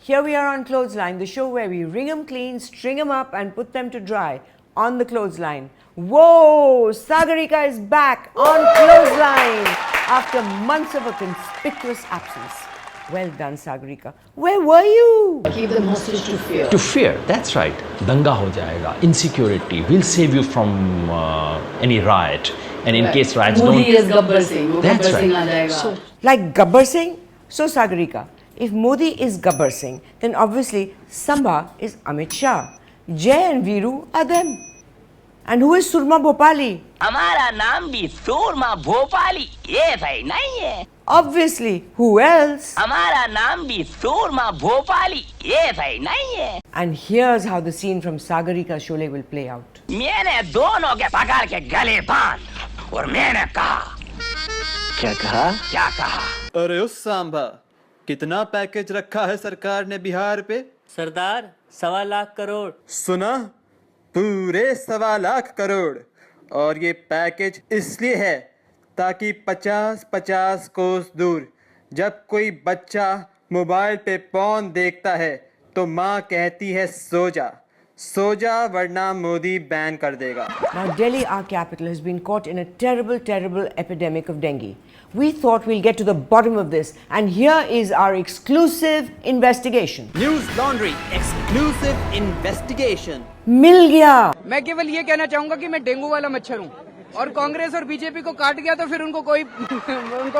Here we are on Clothesline, the show where we wring them clean, string them up and put them to dry on the clothesline. Whoa! Sagarika is back on Clothesline after months of a conspicuous absence. Well done, Sagarika. Where were you? Keep them hostage to fear. To fear, that's right. Danga ho jayega, insecurity. We'll save you from any riot. And in case riots Modi don't... is Gabbar Singh. That's Gabbar Singh right. aa jayega. So, Like Gabbar Singh? So, Sagarika, if Modi is Gabbar Singh, then obviously Samba is Amit Shah. Jay and Viru are them. And who is Surma Bhopali? हमारा नाम भी सूरमा भोपाली ये सही नहीं है Obviously, who else? हमारा नाम भी सूरमा भोपाली ये सही नहीं है And here's how the scene from Sagarika Sholay will play out. मैंने दोनों के पकड़ के गले बांध और मैंने कहा क्या कहा? क्या कहा अरे उस सांभा कितना पैकेज रखा है सरकार ने बिहार पे? सरदार 1.25 लाख करोड़। सुना? पूरे 1.25 लाख करोड़। और ये पैकेज इसलिए है ताकि 50-50 कोस दूर जब कोई बच्चा मोबाइल पे पॉर्न देखता है तो माँ कहती है सो जा वरना मोदी बैन कर देगा। Now, Delhi, our capital, has been caught in a terrible, terrible epidemic of dengue. We thought we'll get to the bottom of this, and here is our exclusive investigation. Newslaundry exclusive investigation. मिल गया। मैं केवल ये कहना चाहूंगा कि मैं dengue वाला मच्छर हूँ और कांग्रेस और बीजेपी को काट गया तो फिर उनको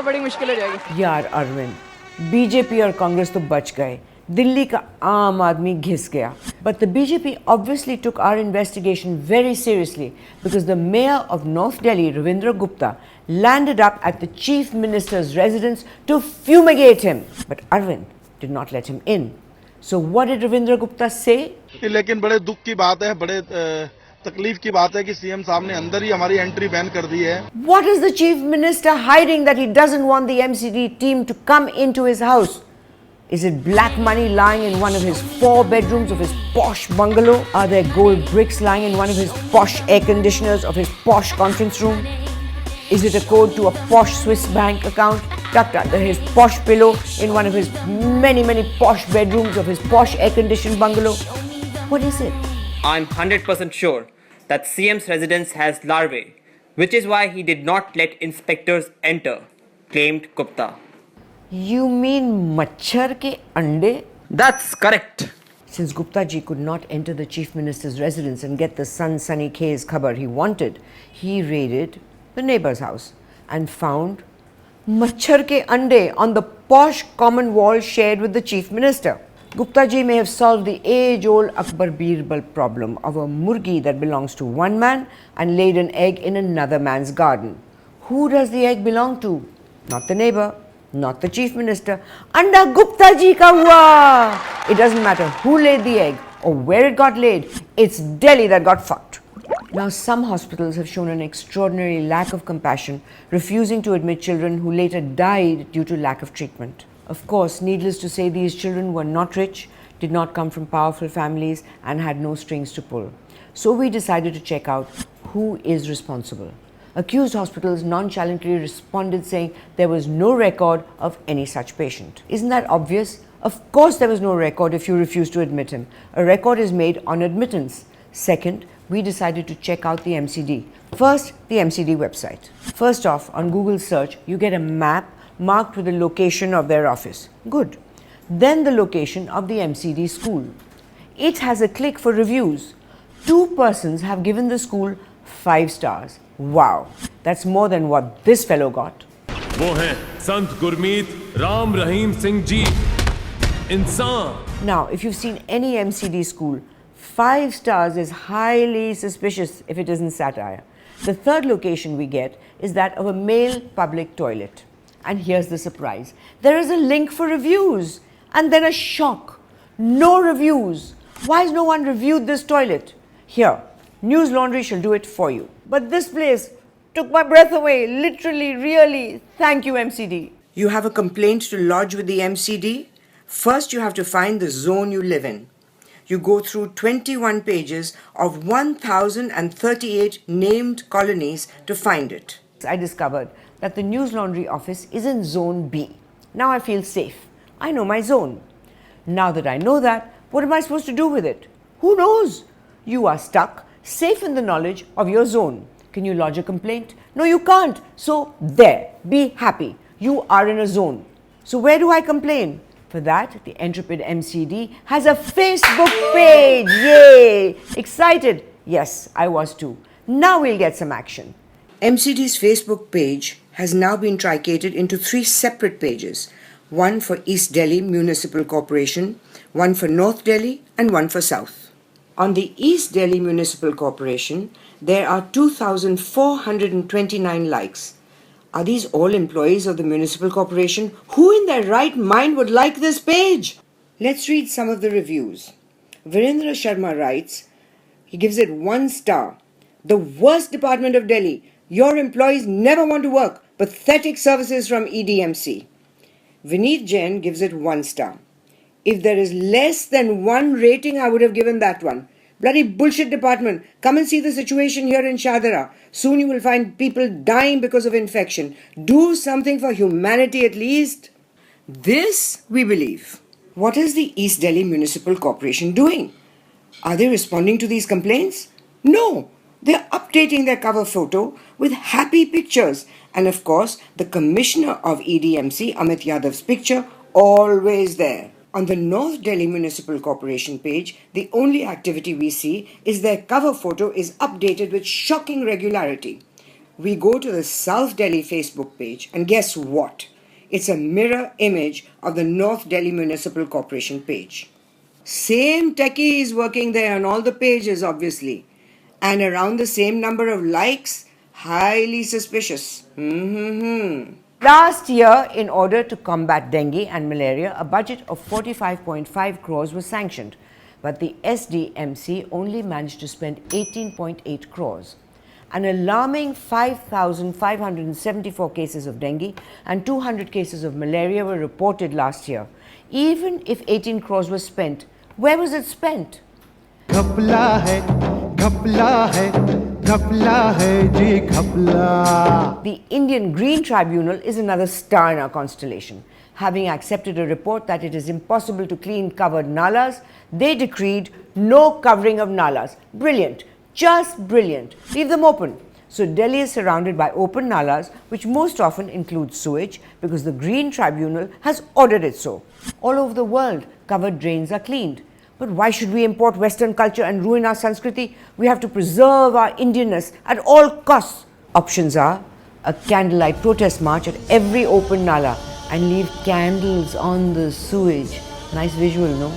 बड़ी मुश्किल हो जाएगी। यार अरविंद, बीजेपी और कांग्रेस तो बच गए, दिल्ली का आम आदमी घिस गया. But the BJP obviously took our investigation very seriously because the mayor of North Delhi, Ravindra Gupta, landed up at the chief minister's residence to fumigate him. But Arvind did not let him in. So what did Ravindra Gupta say? लेकिन बड़े दुख की बात है, बड़े तकलीफ की बात है कि सीएम साहब ने अंदर ही हमारी एंट्री बैन कर दी है. What is the chief minister hiding that he doesn't want the MCD team to come into his house? Is it black money lying in one of his 4 bedrooms of his posh bungalow? Are there gold bricks lying in one of his posh air conditioners of his posh conference room? Is it a code to a posh Swiss bank account tucked under his posh pillow in one of his many, many posh bedrooms of his posh air-conditioned bungalow? What is it? I'm 100% sure that CM's residence has larvae, which is why he did not let inspectors enter, claimed Gupta. You mean machhar ke ande? That's correct. Since Gupta ji could not enter the chief minister's residence and get the Sunny K's khabar he wanted, he raided the neighbor's house and found machhar ke ande on the posh common wall shared with the chief minister. Gupta ji may have solved the age-old Akbar Birbal problem of a murgi that belongs to one man and laid an egg in another man's garden. Who does the egg belong to? Not the neighbor, not the chief minister. Anda Gupta ji ka hua! It doesn't matter who laid the egg or where it got laid, it's Delhi that got fucked. Now, some hospitals have shown an extraordinary lack of compassion, refusing to admit children who later died due to lack of treatment. Of course, needless to say, these children were not rich, did not come from powerful families, and had no strings to pull. So we decided to check out who is responsible. Accused hospitals nonchalantly responded saying there was no record of any such patient. Isn't that obvious? Of course there was no record if you refuse to admit him. A record is made on admittance. Second, we decided to check out the MCD. First, the MCD website. First off, on Google search, you get a map marked with the location of their office. Good. Then the location of the MCD school. It has a click for reviews. 2 persons have given the school 5 stars. Wow, that's more than what this fellow got. वो हैं संत गुरमीत राम रहीम सिंह जी इंसान. Now, if you've seen any MCD school, 5 stars is highly suspicious if it isn't satire. The third location we get is that of a male public toilet. And here's the surprise. There is a link for reviews and then a shock. No reviews. Why has no one reviewed this toilet? Here, News Laundry shall do it for you. But this place took my breath away, literally, really. Thank you, MCD. You have a complaint to lodge with the MCD? First, you have to find the zone you live in. You go through 21 pages of 1,038 named colonies to find it. I discovered that the News Laundry office is in Zone B. Now I feel safe. I know my zone. Now that I know that, what am I supposed to do with it? Who knows? You are stuck, safe in the knowledge of your zone. Can you lodge a complaint? No, you can't. So there, be happy. You are in a zone. So where do I complain? For that, the Intrepid MCD has a Facebook page. Yay! Excited? Yes, I was too. Now we'll get some action. MCD's Facebook page has now been truncated into 3 separate pages. One for East Delhi Municipal Corporation, one for North Delhi, and one for South. On the East Delhi Municipal Corporation, there are 2,429 likes. Are these all employees of the municipal corporation? Who in their right mind would like this page? Let's read some of the reviews. Virendra Sharma writes, he gives it 1 star. The worst department of Delhi. Your employees never want to work. Pathetic services from EDMC. Vineet Jain gives it 1 star. If there is less than 1 rating, I would have given that one. Bloody bullshit department. Come and see the situation here in Shadara. Soon you will find people dying because of infection. Do something for humanity at least. This we believe. What is the East Delhi Municipal Corporation doing? Are they responding to these complaints? No. They're updating their cover photo with happy pictures. And of course, the commissioner of EDMC, Amit Yadav's picture, always there. On the North Delhi Municipal Corporation page, the only activity we see is their cover photo is updated with shocking regularity. We go to the South Delhi Facebook page and guess what? It's a mirror image of the North Delhi Municipal Corporation page. Same techie is working there on all the pages, obviously. And around the same number of likes, highly suspicious. Last year, in order to combat dengue and malaria, a budget of 45.5 crores was sanctioned, but the SDMC only managed to spend 18.8 crores. An alarming 5,574 cases of dengue and 200 cases of malaria were reported last year. Even if 18 crores was spent, where was it spent? The Indian Green Tribunal is another star in our constellation. Having accepted a report that it is impossible to clean covered nalas, they decreed no covering of nalas. Brilliant. Just brilliant. Leave them open. So Delhi is surrounded by open nalas, which most often include sewage because the Green Tribunal has ordered it so. All over the world, covered drains are cleaned. But why should we import Western culture and ruin our Sanskriti? We have to preserve our Indianness at all costs. Options are a candlelight protest march at every open nala and leave candles on the sewage. Nice visual, no?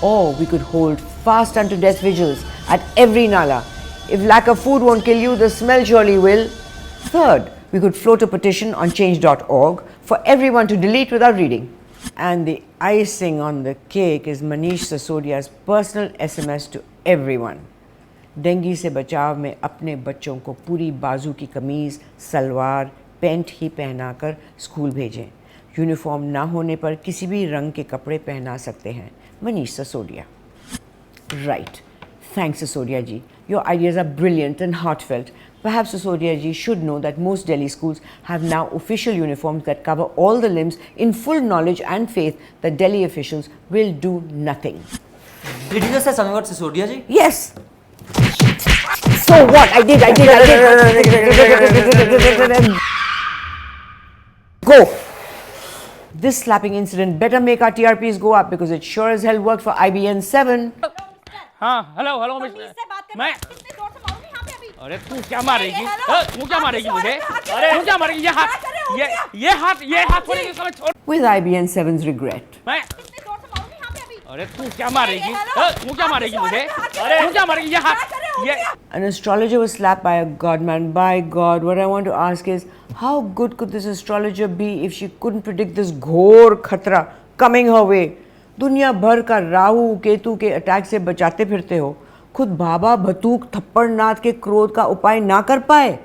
Or we could hold fast unto death vigils at every nala. If lack of food won't kill you, the smell surely will. Third, we could float a petition on change.org for everyone to delete without reading. And the icing on the cake is Manish Sisodia's personal SMS to everyone. Dengue से बचाव में अपने बच्चों को पूरी बाजू की कमीज़, salwar, pant ही पहनाकर स्कूल भेजें. यूनिफॉर्म ना होने पर किसी भी रंग के कपड़े पहना सकते हैं. Manish Sisodia. Right. Thanks, Sisodia ji. Your ideas are brilliant and heartfelt. Perhaps Sisodia ji should know that most Delhi schools have now official uniforms that cover all the limbs in full knowledge and faith that Delhi officials will do nothing. Did you just say something about Sisodia ji? Yes. So what? I did. Go. This slapping incident better make our TRPs go up because it sure as hell worked for IBN 7. हाँ hello मैं अरे तू क्या मारेगी तू क्या मारेगी मुझे अरे तू क्या मारेगी ये हाथ थोड़ी समय छोड़ With IBN 7's regret. मैं अरे तू क्या मारेगी मुझे अरे तू क्या मारेगी ये An astrologer was slapped by a godman. By God, what I want to ask is, how good could this astrologer be if she couldn't predict this ghor khatra coming her way? दुनिया भर का राहु केतु के attack से बचाते फिरते हो, खुद बाबा भतूक थप्पड़नाथ के क्रोध का उपाय ना कर पाए.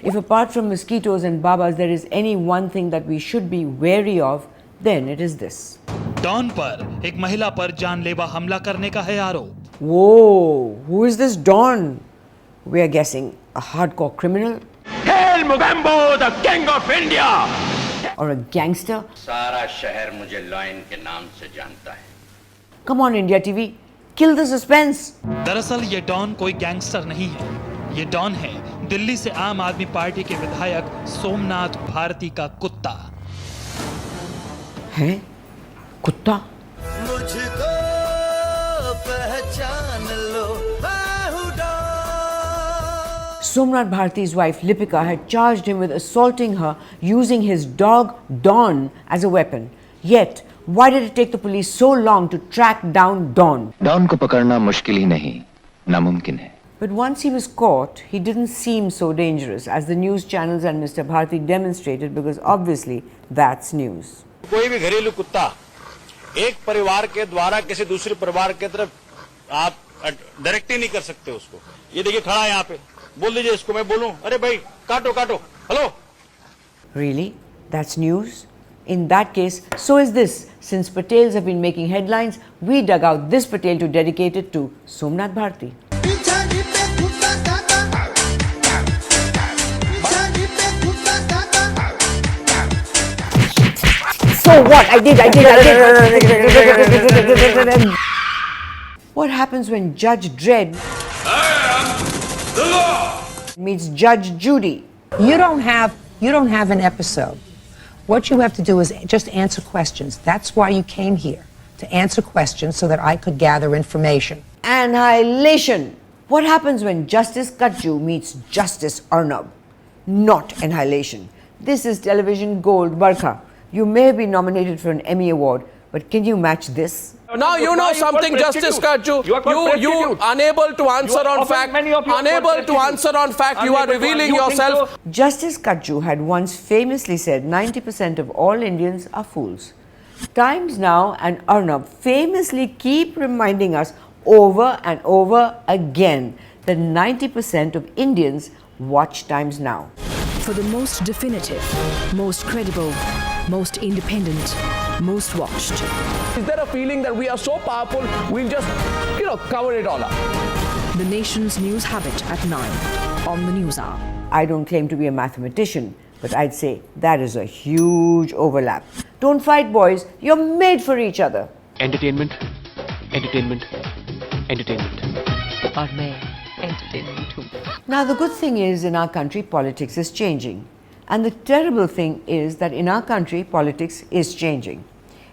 If apart from mosquitoes and babas there is any one thing that we should be wary of, then it is this. Don पर एक महिला पर जानलेवा हमला करने का है आरोप. Whoa, who is this Don? We are guessing a hardcore criminal? Hail Mugambo, the king of India! Or a gangster? सारा शहर मुझे लॉयन के नाम से जानता है. Come on, India TV, kill the suspense. दरअसल ये डॉन कोई गैंगस्टर नहीं है, ये डॉन है दिल्ली से आम आदमी पार्टी के विधायक सोमनाथ भारती का कुत्ता। है कुत्ता? मुझको पहचान लो, Somnath Bharti's wife Lipika had charged him with assaulting her using his dog Don as a weapon. Yet, why did it take the police so long to track down Don? Don को पकड़ना मुश्किल ही नहीं, नामुमकिन है। But once he was caught, he didn't seem so dangerous, as the news channels and Mr. Bharti demonstrated, because obviously that's news. कोई भी घरेलू कुत्ता एक परिवार के द्वारा किसी दूसरे परिवार के तरफ आप डायरेक्ट ही नहीं कर सकते उसको। ये देखिए खड़ा है यहाँ पे, बोल दीजिए इसको, मैं बोलूं अरे भाई काटो काटो, hello. Really? That's news? In that case, so is this. Since Patels have been making headlines, we dug out this Patel to dedicate it to Somnath Bharti. So what? I did. What happens when Judge Dredd meets Judge Judy? You don't have an episode. What you have to do is just answer questions. That's why you came here, to answer questions so that I could gather information. Annihilation. What happens when Justice Katju meets Justice Arnab? Not annihilation. This is television gold, Barkha. You may have been nominated for an Emmy Award, but can you match this? Now you know something, Justice Katju. You unable to answer on fact. Unable to answer on fact. You are revealing yourself. Justice Katju had once famously said 90% of all Indians are fools. Times Now and Arnab famously keep reminding us over and over again that 90% of Indians watch Times Now. For the most definitive, most credible, most independent, most watched. Is there a feeling that we are so powerful, we'll just, cover it all up? The nation's news habit at 9 on the News Hour. I don't claim to be a mathematician, but I'd say that is a huge overlap. Don't fight, boys. You're made for each other. Entertainment, entertainment, entertainment. और मैं entertainment हूँ. Now the good thing is, in our country politics is changing. And the terrible thing is that in our country politics is changing.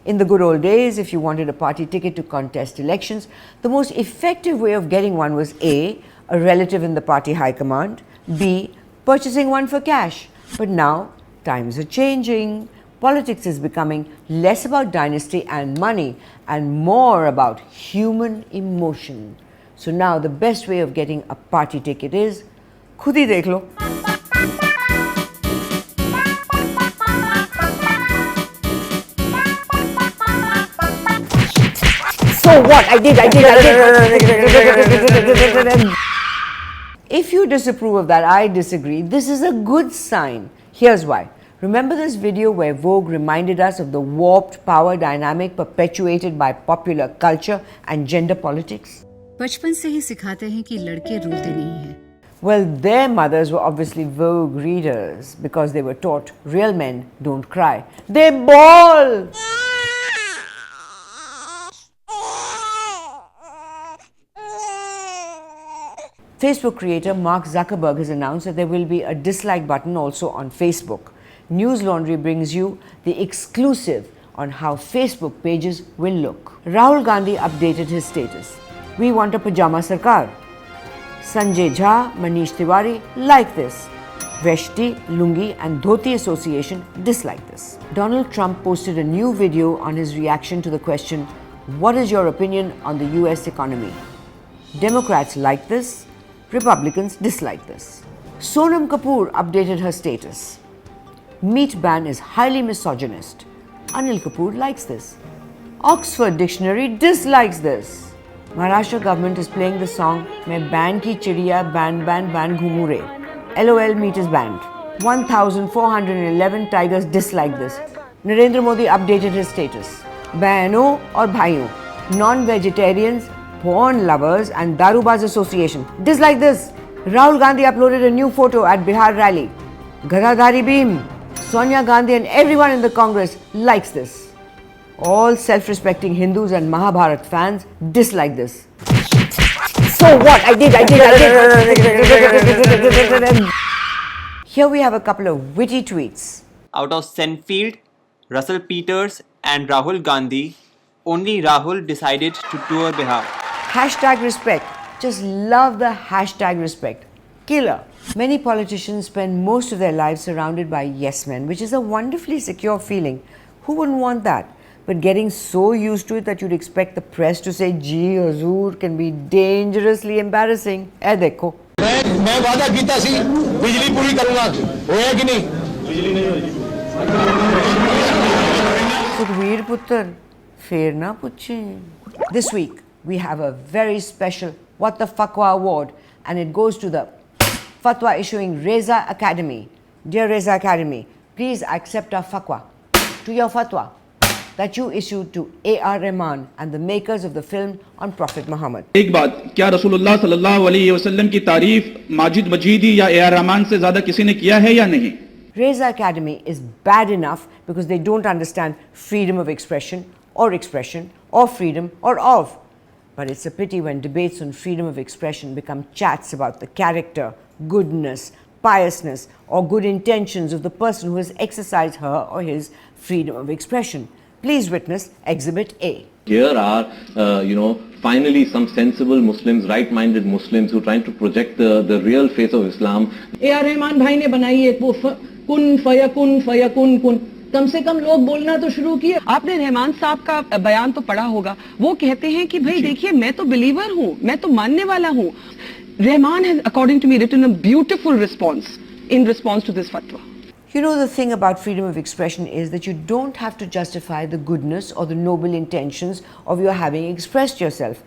In the good old days, if you wanted a party ticket to contest elections, the most effective way of getting one was A, a relative in the party high command, B, purchasing one for cash. But now, times are changing. Politics is becoming less about dynasty and money and more about human emotion. So now the best way of getting a party ticket is, khud hi dekh lo. So what? I did. If you disapprove of that, I disagree. This is a good sign. Here's why. Remember this video where Vogue reminded us of the warped power dynamic perpetuated by popular culture and gender politics? बचपन से ही सिखाते हैं कि लड़के रोते नहीं हैं. Well, their mothers were obviously Vogue readers because they were taught real men don't cry. They bawl! Facebook creator Mark Zuckerberg has announced that there will be a dislike button also on Facebook. News Laundry brings you the exclusive on how Facebook pages will look. Rahul Gandhi updated his status. We want a pajama sarkar. Sanjay Jha, Manish Tiwari like this. Veshti, Lungi and Dhoti Association dislike this. Donald Trump posted a new video on his reaction to the question, what is your opinion on the US economy? Democrats like this, Republicans dislike this. Sonam Kapoor updated her status. Meat ban is highly misogynist. Anil Kapoor likes this. Oxford Dictionary dislikes this. Maharashtra government is playing the song Main ban ki chidiya ban ban ban ghumu re. LOL, meat is banned. 1,411 tigers dislike this. Narendra Modi updated his status. Bahno aur bhaiyon, non-vegetarians, porn lovers and Darubaz Association dislike this. Rahul Gandhi uploaded a new photo at Bihar rally. Gadadhari Beam, Sonia Gandhi and everyone in the Congress likes this. All self-respecting Hindus and Mahabharat fans dislike this. So what? I did. Here we have a couple of witty tweets. Out of Senfield, Russell Peters and Rahul Gandhi, only Rahul decided to tour Bihar. Hashtag respect. Just love the hashtag respect. Killer. Many politicians spend most of their lives surrounded by yes men, which is a wonderfully secure feeling. Who wouldn't want that? But getting so used to it that you'd expect the press to say Ji Hazur can be dangerously embarrassing. Eh dekho. मैं वादा कीता सी बिजली पूरी करूंगा होया कि नहीं बिजली नहीं होई Sukhbir Puttar, fair na puche. This week we have a very special What the Fatwa award, and it goes to the Fatwa issuing Reza Academy. Dear Reza Academy, please accept our fatwa. To your fatwa that you issued to A.R. Rahman and the makers of the film on Prophet Muhammad. एक बात, क्या रसूलुल्लाह सल्लल्लाहु अलैहि वसल्लम की तारीफ माजिद मजीदी या A.R. रहमान से ज्यादा किसी ने किया है या नहीं? Reza Academy is bad enough because they don't understand freedom of expression or freedom or of. But it's a pity when debates on freedom of expression become chats about the character, goodness, piousness or good intentions of the person who has exercised her or his freedom of expression. Please witness Exhibit A. Here are, finally some sensible Muslims, right-minded Muslims who are trying to project the real face of Islam. A.R. Rahman भाई ने बनाई एक वो कुन फयकुन कुन, कम से कम लोग बोलना तो शुरू किए। आपने रहमान साहब का बयान तो पढ़ा होगा, वो कहते हैं कि भाई देखिए मैं तो बिलीवर हूँ, मैं तो मानने वाला हूँ। Rahman has, according to me, written a beautiful response in response to this fatwa. You know, the thing about freedom of expression is that you don't have to justify the goodness or the noble intentions of your having expressed yourself.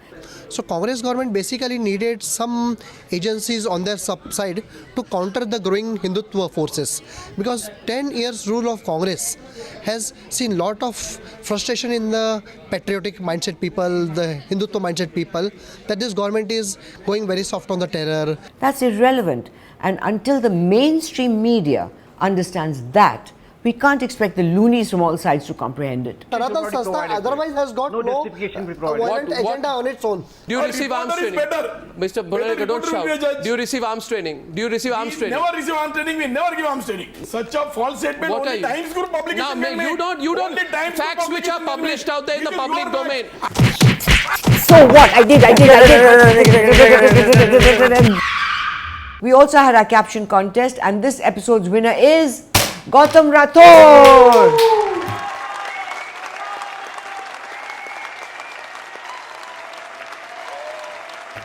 So Congress government basically needed some agencies on their side to counter the growing Hindutva forces, because 10 years rule of Congress has seen lot of frustration in the patriotic mindset people, the Hindutva mindset people, that this government is going very soft on the terror. That's irrelevant, and until the mainstream media understands that, we can't expect the loonies from all sides to comprehend it. Sanatan Sanstha otherwise has got no violent agenda on its own. Do you receive arms training? Mr. Bhulekar, don't shout. Do you receive arms training? Do you receive arms training? Never receive arms training. We never give arms training. Such a false statement. What only are you? Times Group publication. No, you don't. Facts which are published out there in the public domain. So what? I did. We also had our caption contest, and this episode's winner is Gautam Rathore.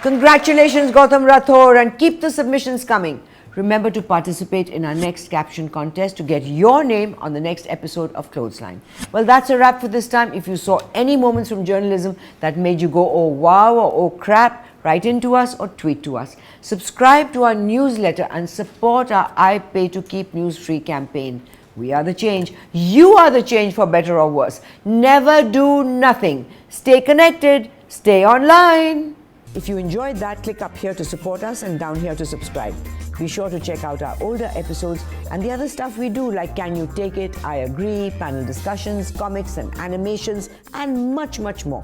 Congratulations, Gautam Rathore, and keep the submissions coming. Remember to participate in our next caption contest to get your name on the next episode of Clothesline. Well, that's a wrap for this time. If you saw any moments from journalism that made you go, oh wow or oh crap, write in to us or tweet to us. Subscribe to our newsletter and support our I Pay to Keep News Free campaign. We are the change. You are the change, for better or worse. Never do nothing. Stay connected. Stay online. If you enjoyed that, click up here to support us and down here to subscribe. Be sure to check out our older episodes and the other stuff we do, like Can You Take It, I Agree, panel discussions, comics and animations, and much, much more.